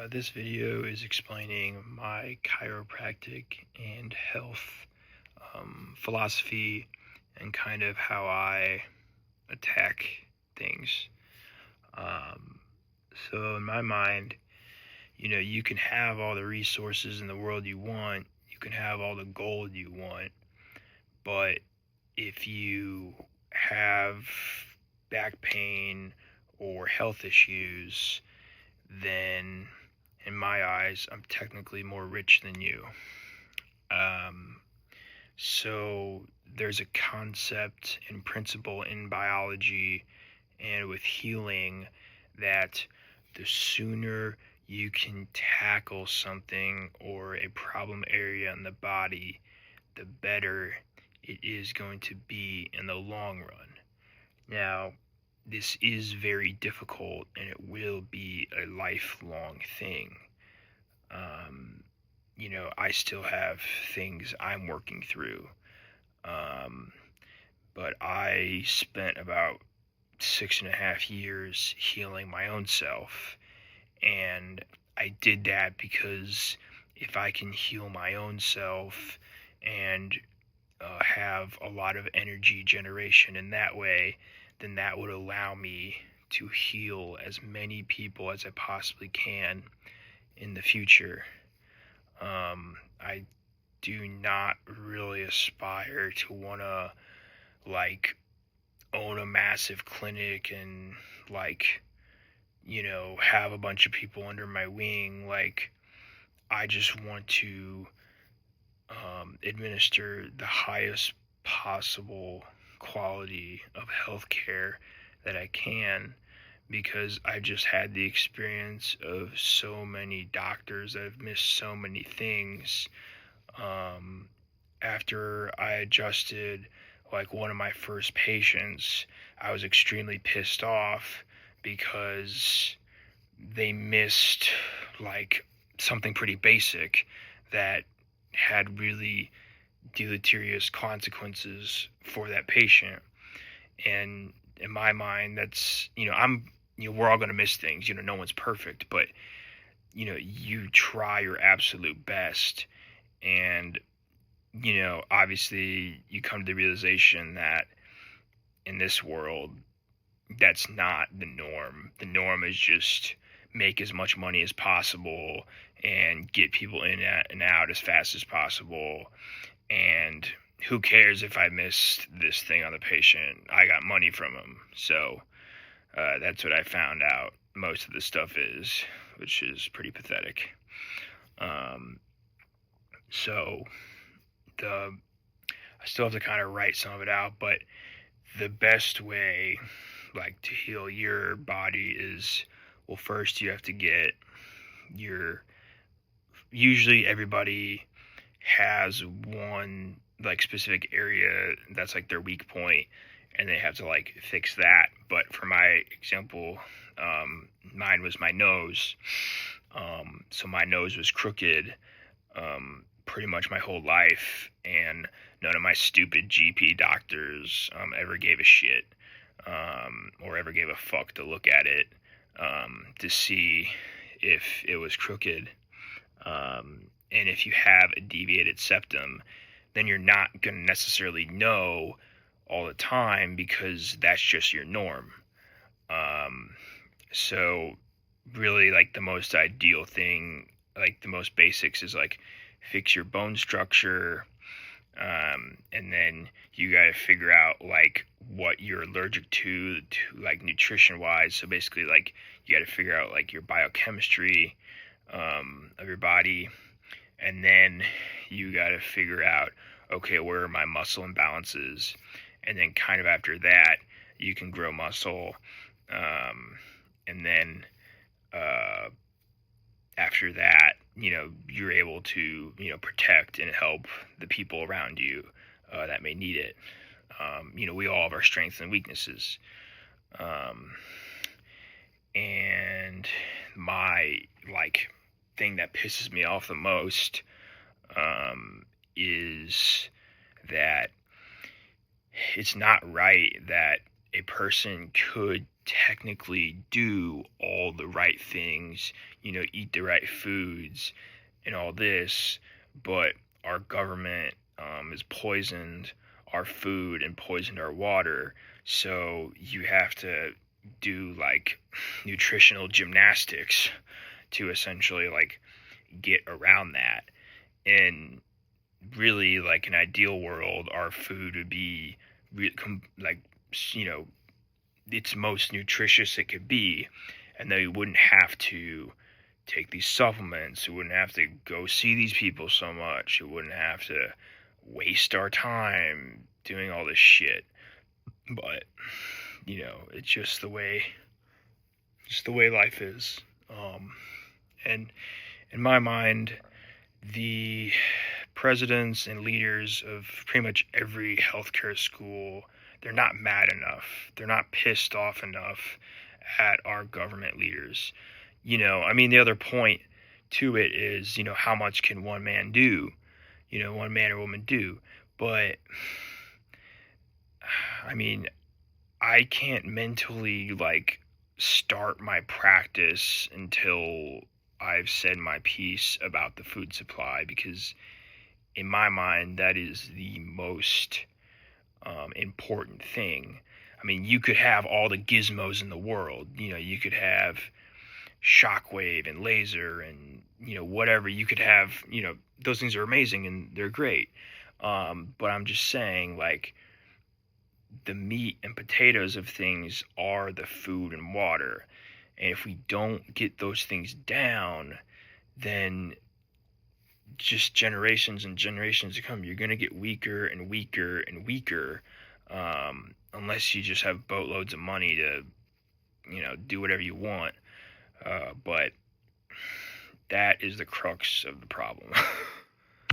This video is explaining my chiropractic and health philosophy and kind of how I attack things. Um, so in my mind, you can have all the resources in the world you want, you can have all the gold you want, but if you have back pain or health issues, then in my eyes, I'm technically more rich than you. So there's a concept and principle in biology and with healing that the sooner you can tackle something or a problem area in the body, the better it is going to be in the long run. Now, this is very difficult and it will be a lifelong thing. I still have things I'm working through. But I spent about 6.5 years healing my own self. And I did that because if I can heal my own self and have a lot of energy generation in that way, then that would allow me to heal as many people as I possibly can in the future. I do not really aspire to want to own a massive clinic and have a bunch of people under my wing. I just want to administer the highest possible quality of healthcare that I can, because I just had the experience of so many doctors that have missed so many things. After I adjusted one of my first patients, I was extremely pissed off because they missed something pretty basic that had really deleterious consequences for that patient. And in my mind, that's, we're all going to miss things. No one's perfect, but you try your absolute best. And obviously you come to the realization that in this world, that's not the norm. The norm is just make as much money as possible and get people in and out as fast as possible. And who cares if I missed this thing on the patient? I got money from them. So that's what I found out most of the stuff is, which is pretty pathetic. So I still have to kind of write some of it out, but the best way to heal your body is, well, first you have to get usually everybody has one specific area that's their weak point, and they have to fix that. But for my example, mine was my nose. So my nose was crooked pretty much my whole life, and none of my stupid GP doctors ever gave a shit or ever gave a fuck to look at it to see if it was crooked. And if you have a deviated septum, then you're not going to necessarily know all the time because that's just your norm. So really the most ideal thing, the most basics is fix your bone structure, and then you got to figure out what you're allergic to nutrition wise. So basically you got to figure out your biochemistry of your body, and then you got to figure out, okay, where are my muscle imbalances, and then kind of after that you can grow muscle, and then after that, you're able to, protect and help the people around you that may need it. We all have our strengths and weaknesses. And my, thing that pisses me off the most is that it's not right that a person could technically do all the right things, eat the right foods and all this, but our government has poisoned our food and poisoned our water. So you have to do like nutritional gymnastics to essentially like get around that. And really, like an ideal world, our food would be like, you know, its most nutritious it could be, and then we wouldn't have to take these supplements. We wouldn't have to go see these people so much. We wouldn't have to waste our time doing all this shit. But it's just the way life is. And in my mind, the presidents and leaders of pretty much every healthcare school, they're not mad enough. They're not pissed off enough at our government leaders. The other point to it is, how much can one man do? One man or woman do. But, I can't mentally, start my practice until I've said my piece about the food supply, because in my mind, that is the most important thing. You could have all the gizmos in the world. You could have shockwave and laser and, whatever. You could have, those things are amazing and they're great. But I'm just saying, the meat and potatoes of things are the food and water. And if we don't get those things down, then just generations and generations to come, you're going to get weaker and weaker and weaker, unless you just have boatloads of money to, do whatever you want. But that is the crux of the problem.